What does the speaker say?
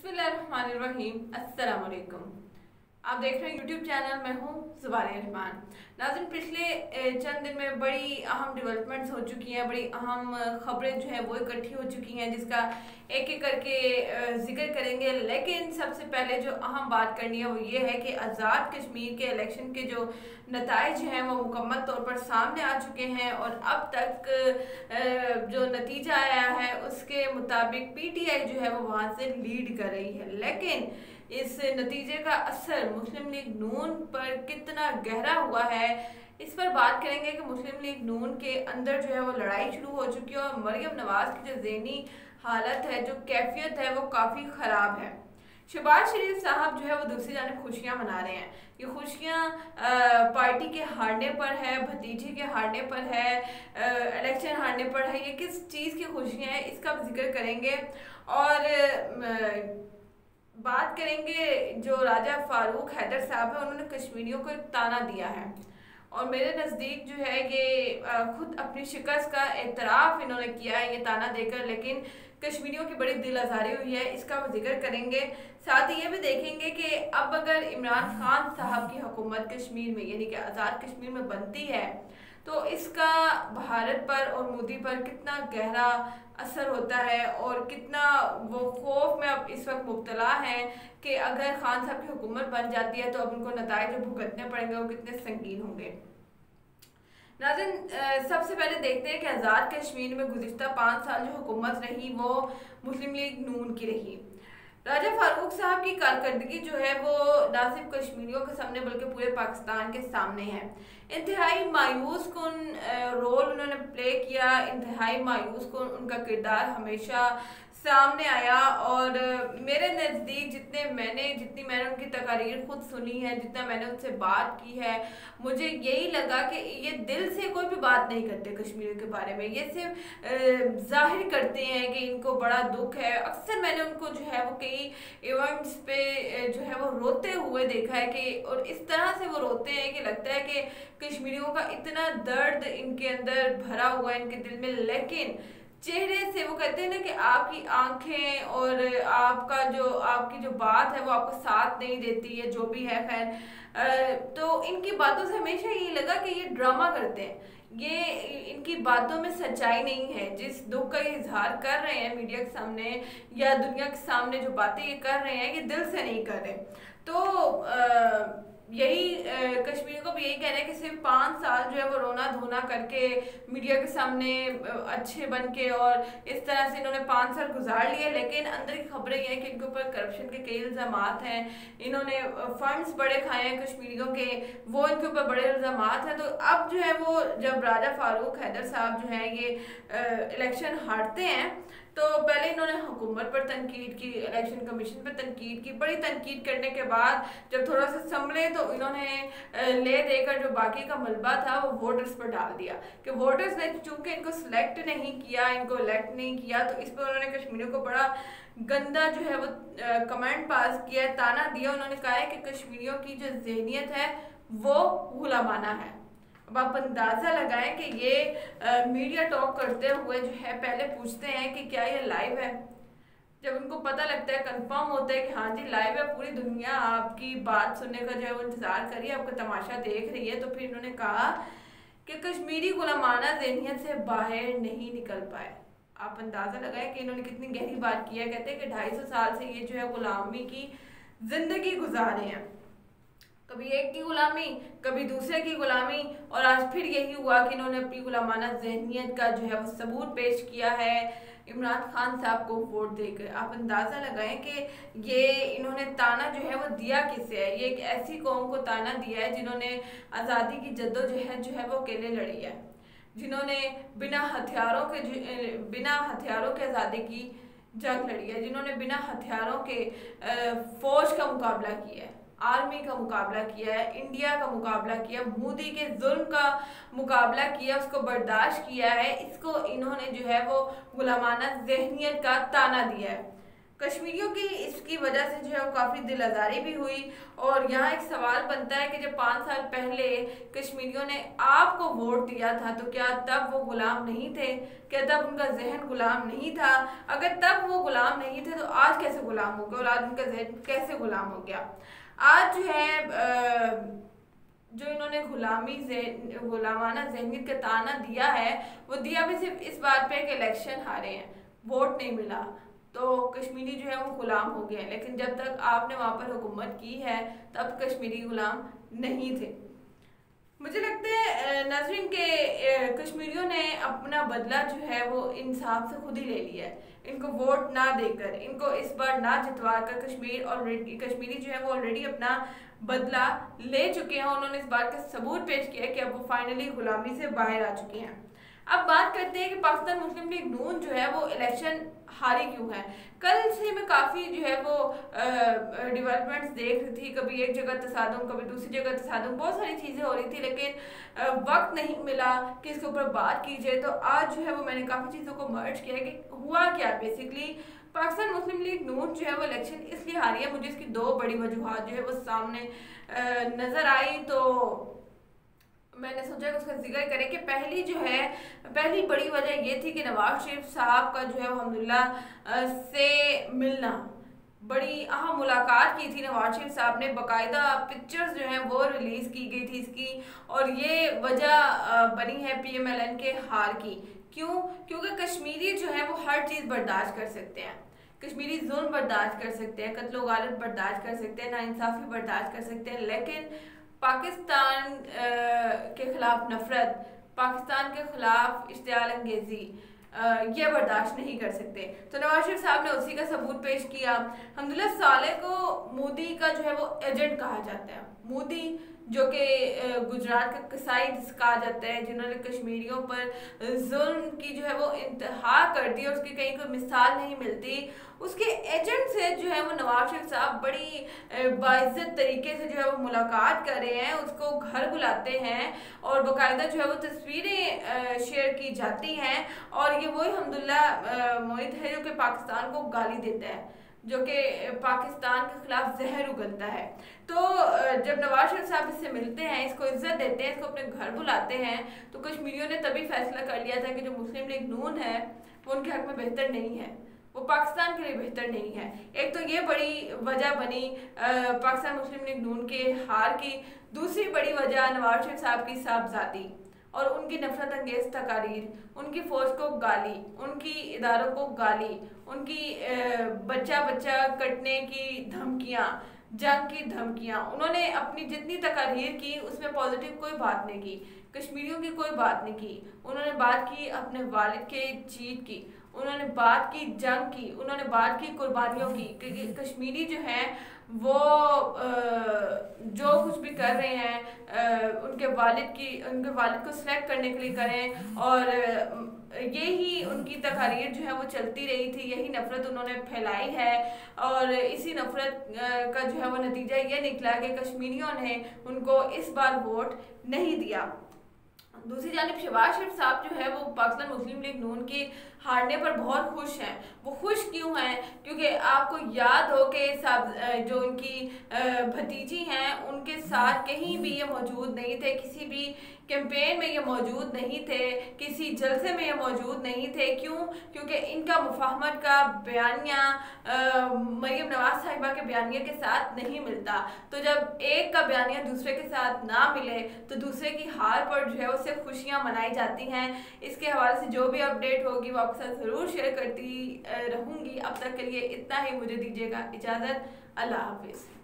बिस्मिल्लाहिर्रहमानिर्रहीम। अस्सलाम वालेकुम। आप देख रहे हैं यूट्यूब चैनल, मैं हूँ ज़ुबारिया रहमान। नाज़रीन, पिछले चंद दिन में बड़ी अहम डेवलपमेंट्स हो चुकी हैं, बड़ी अहम ख़बरें जो है वो इकट्ठी हो चुकी हैं, जिसका एक एक करके जिक्र करेंगे। लेकिन सबसे पहले जो अहम बात करनी है वो ये है कि आज़ाद कश्मीर के इलेक्शन के जो नताइज हैं वो मुकम्मल तौर पर सामने आ चुके हैं और अब तक जो नतीजा आया है उसके मुताबिक PTI जो है वो वहाँ से लीड कर रही है। लेकिन इस नतीजे का असर मुस्लिम लीग नून पर कितना गहरा हुआ है, इस पर बात करेंगे कि मुस्लिम लीग नून के अंदर जो है वो लड़ाई शुरू हो चुकी है और मरियम नवाज की जो ज़हनी हालत है, जो कैफियत है, वो काफ़ी ख़राब है। शहबाज शरीफ साहब जो है वो दूसरी जानिब खुशियाँ मना रहे हैं। ये खुशियाँ पार्टी के हारने पर है, भतीजे के हारने पर है, इलेक्शन हारने पर है। ये किस चीज़ की खुशियाँ हैं इसका जिक्र करेंगे और बात करेंगे जो राजा फारूक हैदर साहब है, उन्होंने कश्मीरियों को एक ताना दिया है और मेरे नज़दीक जो है ये खुद अपनी शिकस्त का एतराफ़ इन्होंने किया है ये ताना देकर। लेकिन कश्मीरियों की बड़ी दिल आज़ारी हुई है, इसका वो जिक्र करेंगे। साथ ही ये भी देखेंगे कि अब अगर इमरान खान साहब की हुकूमत कश्मीर में यानी कि आज़ाद कश्मीर में बनती है तो इसका भारत पर और मोदी पर कितना गहरा असर होता है और कितना वो खौफ में अब इस वक्त मुब्तला हैं कि अगर खान साहब की हुकूमत बन जाती है तो अब उनको नताइज जो भुगतने पड़ेंगे वो कितने संगीन होंगे। नाज़रीन, सबसे पहले देखते हैं कि आज़ाद कश्मीर में गुज़िश्ता 5 साल जो हुकूमत रही वो मुस्लिम लीग नून की रही। राजा फारूक साहब की कारकर्दगी जो है वो ना सिर्फ कश्मीरियों के सामने बल्कि पूरे पाकिस्तान के सामने है। इंतहाई मायूस कुन रोल उन्होंने प्ले किया, इंतहाई मायूस कुन उनका किरदार हमेशा सामने आया और मेरे नज़दीक जितनी मैंने उनकी तकारीर खुद सुनी है, जितना मैंने उनसे बात की है, मुझे यही लगा कि ये दिल से कोई भी बात नहीं करते कश्मीर के बारे में। ये सिर्फ जाहिर करते हैं कि इनको बड़ा दुख है। अक्सर मैंने उनको जो है वो कई इवेंट्स पे जो है वो रोते हुए देखा है कि और इस तरह से वो रोते हैं कि लगता है कि कश्मीरियों का इतना दर्द इनके अंदर भरा हुआ है इनके दिल में, लेकिन चेहरे से वो कहते हैं ना कि आपकी आंखें और आपकी जो बात है वो आपको साथ नहीं देती है, जो भी है। खैर, तो इनकी बातों से हमेशा ये लगा कि ये ड्रामा करते हैं, ये इनकी बातों में सच्चाई नहीं है। जिस दुख का ये इजहार कर रहे हैं मीडिया के सामने या दुनिया के सामने, जो बातें ये कर रहे हैं ये दिल से नहीं कर रहे। तो यही कश्मीर को भी यही कह रहे हैं कि सिर्फ 5 साल जो है वो रोना धोना करके मीडिया के सामने अच्छे बन के और इस तरह से इन्होंने 5 साल गुजार लिए, लेकिन अंदर की खबरें ये हैं कि इनके ऊपर करप्शन के कई इल्ज़ामात हैं, इन्होंने फंड्स बड़े खाए हैं कश्मीरियों के, वो इनके ऊपर बड़े इल्ज़ामात हैं। तो अब जो है वो जब राजा फारूक हैदर साहब जो है ये इलेक्शन हारते हैं तो पहले इन्होंने हुकूमत पर तनकीद की, इलेक्शन कमीशन पर तनकीद की। बड़ी तनकीद करने के बाद जब थोड़ा सा संभले तो इन्होंने ले देकर जो बाकी का मलबा था वो वोटर्स पर डाल दिया कि वोटर्स ने चूंकि इनको सिलेक्ट नहीं किया, इनको इलेक्ट नहीं किया, तो इस पर उन्होंने कश्मीरियों को बड़ा गंदा जो है वो कमेंट पास किया, ताना दिया। उन्होंने कहा है कि कश्मीरियों की जो जहनीत है वो गुलामाना है। अब आप अंदाज़ा लगाएं कि ये मीडिया टॉक करते हुए जो है पहले पूछते हैं कि क्या ये लाइव है। जब उनको पता लगता है, कंफर्म होता है कि हाँ जी लाइव है, पूरी दुनिया आपकी बात सुनने का जो है वो इंतज़ार कर रही है, आपका तमाशा देख रही है, तो फिर इन्होंने कहा कि कश्मीरी गुलामाना ज़हनियत से बाहर नहीं निकल पाए। आप अंदाज़ा लगाएं कि इन्होंने कितनी गहरी बात की है। कहते हैं कि 250 साल से ये जो है गुलामी की ज़िंदगी गुजारे हैं, कभी एक की गुलामी कभी दूसरे की गुलामी, और आज फिर यही हुआ कि इन्होंने अपनी गुलामाना जहनीत का जो है वो सबूत पेश किया है इमरान खान साहब को वोट देकर। आप अंदाज़ा लगाएं कि ये इन्होंने ताना जो है वो दिया किसे है। ये एक ऐसी कौम को ताना दिया है जिन्होंने आज़ादी की जद्दोजहद जो है वो अकेले लड़ी है, जिन्होंने बिना हथियारों के आज़ादी की जंग लड़ी है, जिन्होंने बिना हथियारों के फौज का मुकाबला किया है, आर्मी का मुकाबला किया है, इंडिया का मुकाबला किया, मोदी के जुल्म का मुकाबला किया, उसको बर्दाश्त किया है। इसको इन्होंने जो है वो गुलामाना जहनीत का ताना दिया है। कश्मीरियों की इसकी वजह से जो है वो काफ़ी दिल आज़ारी भी हुई। और यहाँ एक सवाल बनता है कि जब 5 साल पहले कश्मीरियों ने आपको वोट दिया था तो क्या तब वो गुलाम नहीं थे? क्या तब उनका जहन गुलाम नहीं था? अगर तब वो गुलाम नहीं थे तो आज कैसे गुलाम हो गए और आज उनका जहन कैसे गुलाम हो गया? आज जो है जो इन्होंने गुलामाना जहनीत का ताना दिया है, वो दिया भी सिर्फ इस बात पे कि इलेक्शन हारे हैं, वोट नहीं मिला तो कश्मीरी जो है वो गुलाम हो गए। लेकिन जब तक आपने वहाँ पर हुकूमत की है तब कश्मीरी गुलाम नहीं थे। मुझे लगता है नाज़रीन के कश्मीरियों ने अपना बदला जो है वो इंसाफ से खुद ही ले लिया है। इनको वोट ना देकर, इनको इस बार ना जितवा कर कश्मीरी जो है वो ऑलरेडी अपना बदला ले चुके हैं। उन्होंने इस बात का सबूत पेश किया है कि अब वो फाइनली गुलामी से बाहर आ चुके हैं। अब बात करते हैं कि पाकिस्तान मुस्लिम लीग नून जो है वो इलेक्शन हारी क्यों है। कल से मैं काफ़ी जो है वो डेवलपमेंट्स देख रही थी, कभी एक जगह तसादुम, कभी दूसरी जगह तसादुम, बहुत सारी चीज़ें हो रही थी, लेकिन वक्त नहीं मिला कि इसके ऊपर बात की जाए। तो आज जो है वो मैंने काफ़ी चीज़ों को मर्ज किया कि हुआ क्या बेसिकली। पाकिस्तान मुस्लिम लीग नून जो है वो इलेक्शन इसलिए हारी है, मुझे इसकी दो बड़ी वजूहत जो है वो सामने नज़र आई। तो मैंने सोचा कि उसका जिक्र करें कि पहली बड़ी वजह ये थी कि नवाज शरीफ साहब का जो है अल्हम्दुलिल्लाह से मिलना, बड़ी अहम मुलाकात की थी नवाज शरीफ साहब ने, बाकायदा पिक्चर्स जो हैं वो रिलीज़ की गई थी इसकी। और ये वजह बनी है PMLN के हार की। क्यों? क्योंकि कश्मीरी जो है वो हर चीज़ बर्दाश्त कर सकते हैं। कश्मीरी जुल्म बर्दाश्त कर सकते हैं, कत्लो गारत बर्दाश्त कर सकते हैं, नाइंसाफ़ी बर्दाश्त कर सकते हैं, लेकिन पाकिस्तान के खिलाफ नफरत, पाकिस्तान के खिलाफ इश्तियाल अंगेजी ये बर्दाश्त नहीं कर सकते। तो नवाज शरीफ साहब ने उसी का सबूत पेश किया। अल्हम्दुलिल्लाह साले को मोदी का जो है वो एजेंट कहा जाता है। मोदी जो कि गुजरात का कसाई कहा जाता है, जिन्होंने कश्मीरियों पर जुल्म की जो है वो इंतहा कर दी और उसकी कहीं कोई मिसाल नहीं मिलती, उसके एजेंट से जो है वो नवाज शरीफ साहब बड़ी बाइज्जत तरीके से जो है वो मुलाकात कर रहे हैं, उसको घर बुलाते हैं और बाकायदा जो है वो तस्वीरें शेयर की जाती हैं। और ये वही अल्हम्दुलिल्लाह मोहित है जो कि पाकिस्तान को गाली देता है, जो कि पाकिस्तान के खिलाफ जहर उगलता है। तो जब नवाज शरीफ साहब इससे मिलते हैं, इसको इज्जत देते हैं, इसको अपने घर बुलाते हैं, तो कश्मीरियों ने तभी फैसला कर लिया था कि जो मुस्लिम लीग नून है वो उनके हक में बेहतर नहीं है, वो पाकिस्तान के लिए बेहतर नहीं है। एक तो ये बड़ी वजह बनी पाकिस्तान मुस्लिम लीग नून के हार की। दूसरी बड़ी वजह नवाज शरीफ साहब की साहबजादी और उनकी नफरत अंगेज तकारीर, उनकी फौज को गाली, उनकी इदारों को गाली, उनकी बच्चा बच्चा कटने की धमकियाँ, जंग की धमकियाँ, उन्होंने अपनी जितनी तकारीर की उसमें पॉजिटिव कोई बात नहीं की, कश्मीरियों की कोई बात नहीं की। उन्होंने बात की अपने वालिद के जीत की, उन्होंने बात की जंग की, उन्होंने बात की कुर्बानियों की, क्योंकि कश्मीरी जो हैं वो जो कुछ भी कर रहे हैं उनके वालिद को सिलेक्ट करने के लिए करें। और यही उनकी तकारीर जो है वो चलती रही थी, यही नफरत उन्होंने फैलाई है। और इसी नफरत का जो है वो नतीजा ये निकला कि कश्मीरियों ने उनको इस बार वोट नहीं दिया। दूसरी जानिब शहबाज शरीफ साहब जो है वो पाकिस्तान मुस्लिम लीग नून के हारने पर बहुत खुश हैं। वो खुश क्यों हैं? क्योंकि आपको याद हो कि जो उनकी भतीजी हैं उनके साथ कहीं भी ये मौजूद नहीं थे, किसी भी कैंपेन में ये मौजूद नहीं थे, किसी जलसे में ये मौजूद नहीं थे। क्यों? क्योंकि इनका मुफाहमत का बयानिया मरीम नवाज साहिबा के बयानिया के साथ नहीं मिलता। तो जब एक का बयानिया दूसरे के साथ ना मिले तो दूसरे की हार पर जो है उससे खुशियाँ मनाई जाती हैं। इसके हवाले से जो भी अपडेट होगी वो आपके साथ ज़रूर शेयर करती रहूँगी। अब तक के लिए इतना ही, मुझे दीजिएगा इजाज़त। अल्लाह हाफिज़।